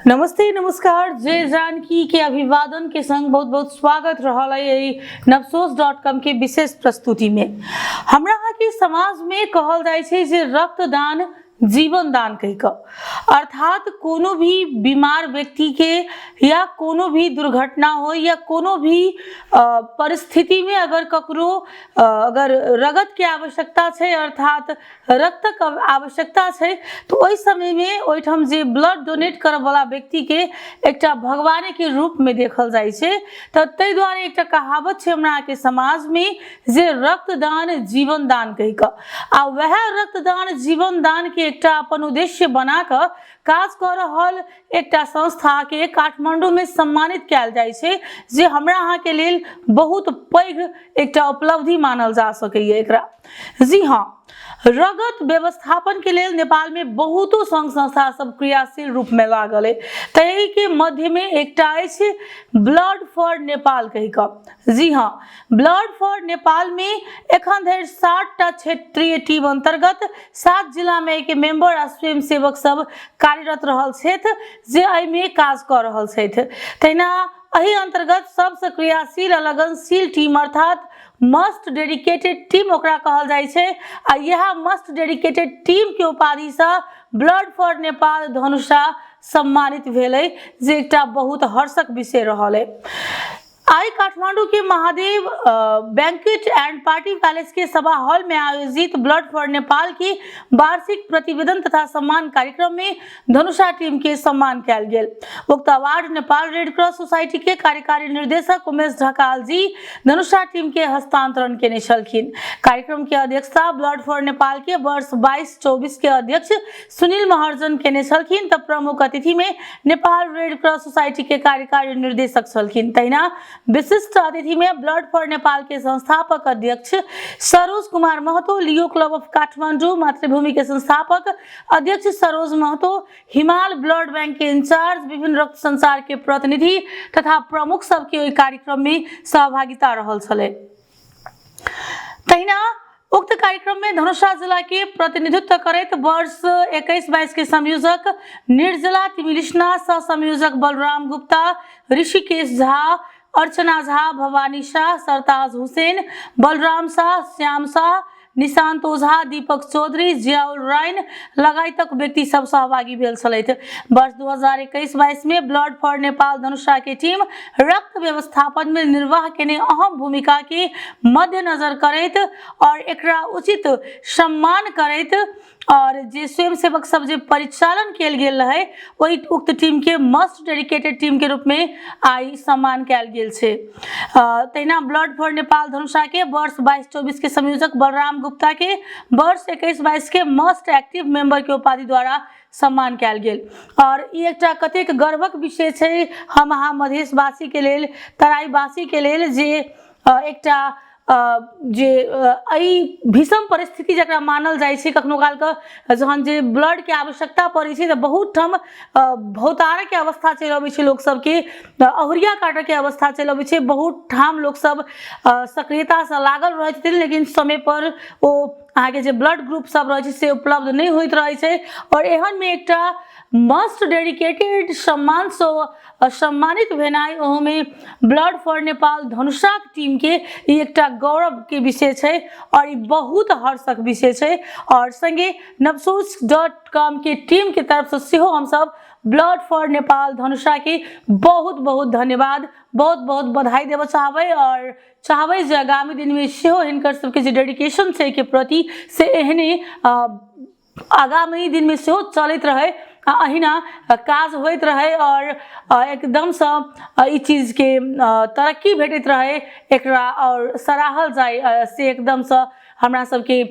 नमस्ते नमस्कार जय जानकी के अभिवादन के संग बहुत बहुत स्वागत रहल है नवसोच.com के विशेष प्रस्तुति में। हमरा यहाँ के समाज में कहल जाय छे जे रक्तदान जीवन दान कह क अर्थात कोनो भी बीमार व्यक्ति के या कोनो भी दुर्घटना हो या कोनो भी परिस्थिति में अगर ककरो अगर रगत के आवश्यकता है अर्थात रक्त के आवश्यकता है तो ओइ समय में ओइठम जे ब्लड डोनेट करय वाला व्यक्ति के एकटा भगवान के रूप में देखल जाय छे। तो तै द्वारे एकटा कहावत छे हमरा के समाज में जे रक्तदान जीवन दान कह क आ वह रक्तदान जीवन दान के एकटा अपन उद्देश्य बना कर काज कर रहल एकटा संस्था के काठमांडू में सम्मानित कैल जाय छे जे हमरा अहाँ के लेल बहुत पैघ एकटा उपलब्धि मानल जा सकैए एकरा। जी हाँ, रगत व्यवस्थापन के लेल नेपाल में बहुतो संघ संस्था सब क्रियाशील रूप में लागल है। तही के मध्य में एकटा अछि ब्लड फॉर नेपाल कह क। जी हाँ, ब्लड फॉर नेपाल में एखन धरि 60टा क्षेत्रीय टीम अंतर्गत 7 जिला में के मेंबर आ स्वयं सेवक सब कार्यरत रहल छथि जे एहि में काज कर रहल छथि। तहिना एहि अंतर्गत सबसे क्रियाशील आ लगनशील टीम अर्थात मस्ट डेडिकेटेड टीम ओकरा कहल जाय छे आ यह मस्ट डेडिकेटेड टीम के उपाधि से ब्लड फॉर नेपाल धनुषा सम्मानित भेलै जे एकटा बहुत हर्षक विषय रहल है। आई काठमांडू के Mahadev banquet and party palace के सभा हॉल में आयोजित ब्लड फॉर नेपाल की वार्षिक प्रतिवेदन तथा सम्मान कार्यक्रम में धनुषा टीम के सम्मान किया गेल। उक्त award Nepal red cross society के कार्यकारी निर्देशक उमेश ढकाल जी धनुषा टीम के हस्तांतरण केने छलखिन। कार्यक्रम के अध्यक्षता ब्लड फॉर नेपाल के वर्ष 22-24 के अध्यक्ष सुनील महाजन केने छलखिन। त प्रमुख अतिथि में नेपाल रेड क्रॉस सोसाइटी के कार्यकारी निर्देशक छलखिन। तहिना विशिष्ट अतिथि में ब्लड फॉर नेपाल के संस्थापक अध्यक्ष सरोज कुमार महतो, लियो क्लब ऑफ काठमांडू मातृभूमि के संस्थापक अध्यक्ष सरोज महतो, हिमाल ब्लड बैंक के इंचार्ज, विभिन्न रक्त संसार के प्रतिनिधि तथा प्रमुख सबके कार्यक्रम में सहभागिता रहल छले। तहिना उक्त कार्यक्रम में धनुषा जिला के प्रतिनिधित्व करते वर्ष 21-22 के संयोजक निर्जला तिमिलिश्ना, सह संयोजक बलराम गुप्ता, ऋषिकेश झा, अर्चना झा, भवानी शाह, सरताज हुसैन, बलराम शाह, श्याम शाह, निशांत ओझा, दीपक चौधरी, जियाउल राइन लगायतक व्यक्ति सब सहभागी भेल छलथि। वर्ष 2021-22 में ब्लड फॉर नेपाल धनुषा के टीम रक्त व्यवस्थापन में निर्वाह केने अहम भूमिका के मद्देनजर करैत और एकरा उचित सम्मान करैत और जे स्वयं सेवक सब जे परिचालन किया गेल रहे वही उक्त टीम के मस्ट डेडिकेटेड टीम के रूप में आई सम्मान किया गेल छे। तहिना ब्लड फॉर नेपाल धनुषा के वर्ष 22-24 के संयोजक बलराम गुप्ता के वर्ष 21-22 के मस्ट एक्टिव मेंबर के उपाधि द्वारा सम्मान किया गेल। और ई एकटा कतेक गर्वक विषय छे हम अहाँ मधेशवासी के लेल, तराईवासी के लेल जे एकटा जे भीषण परिस्थिति जकरा मानल जाय छे कखनो काल के जहन जे ब्लड के आवश्यकता पड़े छे तो बहुत ठम भौतार के अवस्था चल आबे छे, लोग सब के अहुरिया काटे के अवस्था चल आबे छे, बहुत ठाम लोग सब सक्रियता से लागल रहे छथिन लेकिन समय पर ओ आगे जे ब्लड ग्रुप सब रहे छे से उपलब्ध नहीं होइत रहे छे। और एहन में एकटा मस्ट डेडिकेटेड सम्मान से सम्मानित भेनाई ओहो में blood for Nepal Dhanusha team के एकटा गौरव के विषय छे और ये बहुत हर्षक विषय छे। और संगे नवसोच.com के टीम के तरफ से सेहो हम सब ब्लड फॉर नेपाल धनुषा के बहुत बहुत धन्यवाद, बहुत बहुत बधाई देव चाहबे और चाहबे जे आगामी दिन में सेहो हिनकर सबके जे डेडिकेशन छे के प्रति से एहने आगामी दिन में सेहो चलत रहे, अहिना काज होइत रहे और एकदम से ई चीज के तरक्की भेटत रहे एकरा और सराहल जाय से एकदम से हमरा सबके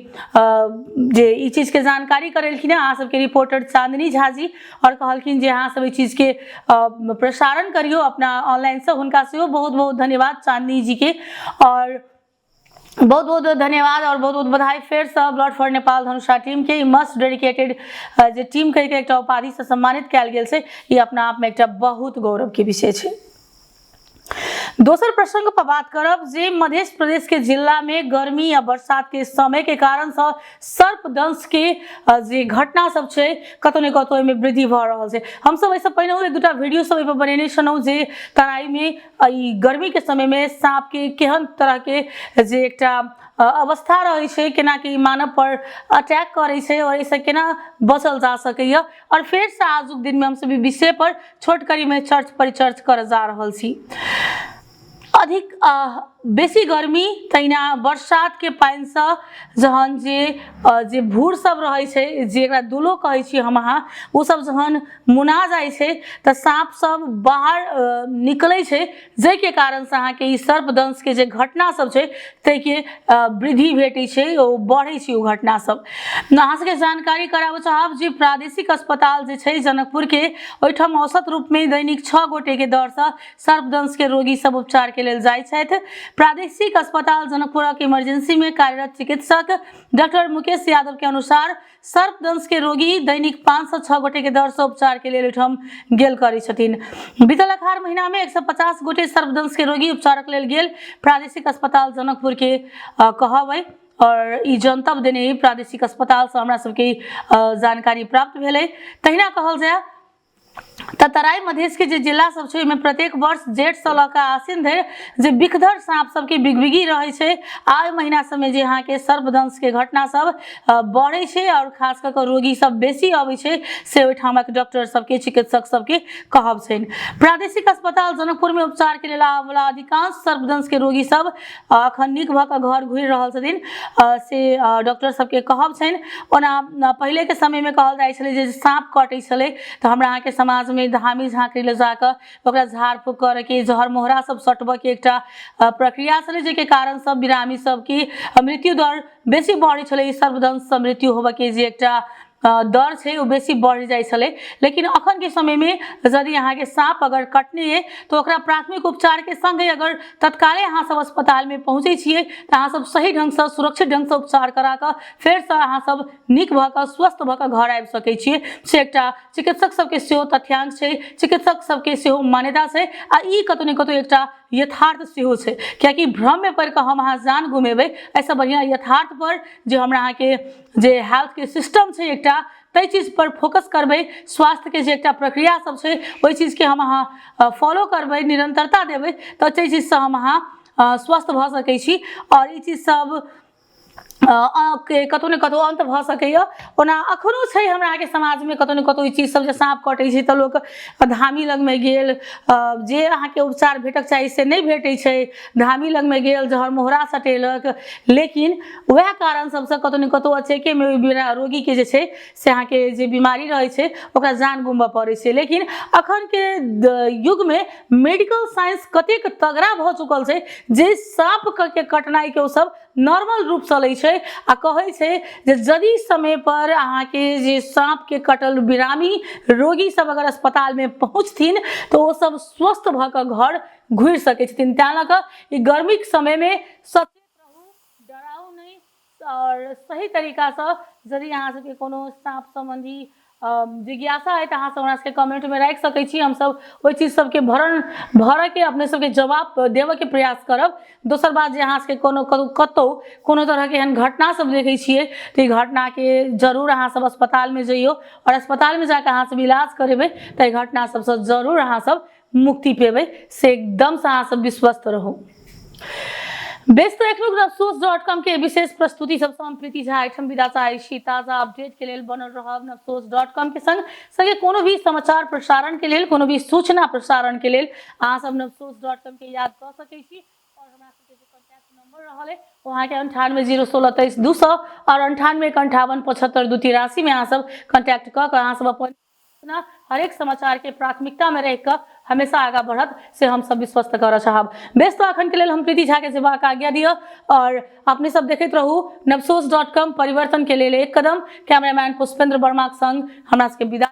जे ई चीज के जानकारी करेलखिन अहाँ सबके रिपोर्टर चांदनी झा जी और कहलखिन जे अहाँ सब ई चीज के प्रसारण करियो अपना ऑनलाइन से, हुनका से बहुत बहुत धन्यवाद चांदनी जी के और बहुत बहुत धन्यवाद और बहुत बहुत बधाई फिर से blood for Nepal Dhanusha team के मस्ट डेडिकेटेड जे टीम के एकटा उपाधि से सम्मानित किया गेल छे, ये अपना आप में एकटा बहुत गौरव के विषय छे। दोसर प्रसंग पर बात करब जे मध्य प्रदेश के जिला में गर्मी या बरसात के समय के कारण से सर्पदंश के जे घटना सब छै कतौ ने कतौ एमे वृद्धि भ रहल छै। हम सब ऐसे पहले एक दूटा वीडियो सब पर बनेने छलौ जे तराई में ई गर्मी के समय में सांप के केहन तरह के जे एकटा अवस्था रहे छै, केना कि मानव पर अटैक करे छै और ऐसे केना बचल जा सकैया। और फिर से आजुक दिन में हम सब विषय पर छोट करी में परिचर्च कर जा रहल छी। अधिक बेसी गर्मी तहिना बरसात के पानि से जहन जे भूर सब रहे छै, जे एकरा दुलो कहै छी हम अहाँ, ओ सब जहन मुना जाय छै त सांप सब बाहर निकलै छै, जै के कारण से अहाँ के ई सर्पदंश के जे घटना सब छै तै के वृद्धि भेटै छै, ओ बढ़ै छै ओ घटना सब। अहाँ सबके जानकारी कराबऽ चाहब जे प्रादेशिक अस्पताल जे छै जनकपुर के, ओहिठाम औसत रूप में दैनिक 6 गोटे के दर से सर्पदंश के रोगी सब उपचार के लेल जाय छथि। प्रादेशिक अस्पताल जनकपुर के इमरजेंसी में कार्यरत चिकित्सक डॉक्टर मुकेश यादव के अनुसार सर्पदंश के रोगी दैनिक 5 से 6 गोटे के दर से उपचार के लिए ओहिठाम गेल करै छथिन। बीतल अखाड़ महीना में 150 गोटे सर्पदंश के रोगी उपचारक लेल गेल प्रादेशिक अस्पताल जनकपुर के कहबै और ई जनतब देने प्रादेशिक अस्पताल से हमरा सबके जानकारी प्राप्त भेलै। तहिना कहल जाय तराई मधेश के जे जिला सब छै में प्रत्येक वर्ष जेठ से लऽ आसिन धरि जे बिखधर सांप सब के बिगबिगी रहे छै, आ महीना सब में जे यहाँ के सर्पदंश के घटना सब बढ़े छै और खास कर रोगी सब बेसी आबै छै से ओहिठामक डॉक्टर सबके चिकित्सक सबके कहब छनि। प्रादेशिक अस्पताल जनकपुर में उपचार के लेल आबय वाला अधिकांश सर्पदंश के रोगी सब अखन नीक भऽ कऽ घर घुरि रहल छथिन से डॉक्टर सबके कहब छनि। ओना पहले के समय में कहल जाइ छलै जे सांप कटै छलै तऽ हमरा अहाँ के समाज में धामी झांकड़ी ले जाकर ओकरा झाड़ फूक करे के जहर मोहरा सब सटबे के एकटा प्रक्रिया छलै, जे के कारण सब बिरामी सब की मृत्यु दर बेसी बढ़ै छलै। सर्पदंश से मृत्यु होबे के जे एकटा दर छै वो बेसी बढ़ जाय छलै। लेकिन अखन के समय में यदि अहाँ के सांप अगर कटने है तो ओकरा प्राथमिक उपचार के संगे अगर तत्काले अहाँ सब अस्पताल में पहुंचे छियै तो अहाँ सब सही ढंग से सुरक्षित ढंग से उपचार करा के फेर से अहाँ सब नीक भऽ कऽ स्वस्थ भऽ कऽ घर आबि सकै छियै से एकटा चिकित्सक सबके सेहो तथ्यांक छै, चिकित्सक सबके सेहो मान्यता छै। आ ई कतौ ने कतौ एकटा यथार्थ सेहो छै, कियाकि भ्रम में पड़ कऽ हम अहाँ जान गुमेबै ऐसा बढ़िया यथार्थ पर जे हमरा अहाँ के जे हेल्थ के सिस्टम छै एकटा तै चीज पर फोकस करबै, स्वास्थ्य के जे एकटा प्रक्रिया सब छै ओहि चीज के हम अहाँ फॉलो करबै, निरंतरता देबै तऽ तै चीज से हम अहाँ स्वस्थ भऽ सकै छी और ई चीज सब के कतौ ने कतौ अंत भऽ सकैया। ओना अखनो छै हमरा अहाँ के समाज में कतौ ने कतौ ई चीज सब जे सांप कटै छै तऽ लोक धामी लग में गेल, जे अहाँ के उपचार भेटक चाही से नहीं भेटै छै, धामी लग में गेल जहर मोहरा सटेलक, लेकिन वह कारण सबसे कतौ ने कतौ अचेके में रोगी के जे छै से अहाँ के जे बीमारी रहे छै ओकरा जान गुमबऽ पड़ै छै। लेकिन अखन के युग में मेडिकल साइंस कतेक तगड़ा भऽ चुकल छै जे सांप के कटनाई के ओ सब नॉर्मल रूप से लै छै आ कहै छै जे यदि समय पर अहाँ के जे सांप के कटल बिरामी रोगी सब अगर अस्पताल में पहुंचथिन तो वो सब स्वस्थ भऽ कऽ घर घुरि सकै छथिन। तैं लऽ कऽ ई गर्मी के समय में सचेत रहू, डराउ नहीं और सही तरीका से यदि अहाँ सबके कोनो सांप संबंधी जिज्ञासा है तो अहाँ सब हमरा सबके कमेंट में राखि सकै छी, हम सब ओहि चीज सबके भरऽ के अपने सबके जवाब देवे के प्रयास करब। दोसर बात जे अहाँ सबके कतौ कोनो तरह के एहन घटना सब देखै छियै तो ई घटना के जरूर अहाँ सब अस्पताल में जइयो और अस्पताल में जाकर अहाँ सब इलाज करेबै तो ई घटना सबसे जरूर अहाँ सब मुक्ति पेबै, से एकदम से अहाँ सब विश्वस्त रहू। बेस तो नवसोच.com के विशेष प्रस्तुति सबसे हम प्रीति झा एठम विदा चाहै छी। ताजा अपडेट के लेल बनल रहब नवसोच.com के संगे कोनो भी समाचार प्रसारण के लेल, कोनो भी सूचना प्रसारण के लेल अहाँ सब नवसोच.com के याद कर सकै छी। और हमरा सबके जे कांटेक्ट नंबर रहल है वहाँ के 98016200 और 9851757283 में अहाँ सब कांटेक्ट कर अहाँ सब अपन हर एक समाचार के प्राथमिकता में रहकर हमेशा आगा बढ़त से हम सब विश्वस्त कर चाहब। बेस तो अखन के लेल हम प्रीति झा के सेवाक आज्ञा दियो और अपने सब देखते रहू नवसोच.com परिवर्तन के लेल एक कदम। कैमरामैन पुष्पेंद्र वर्मा के संग हमरा सबके विदा।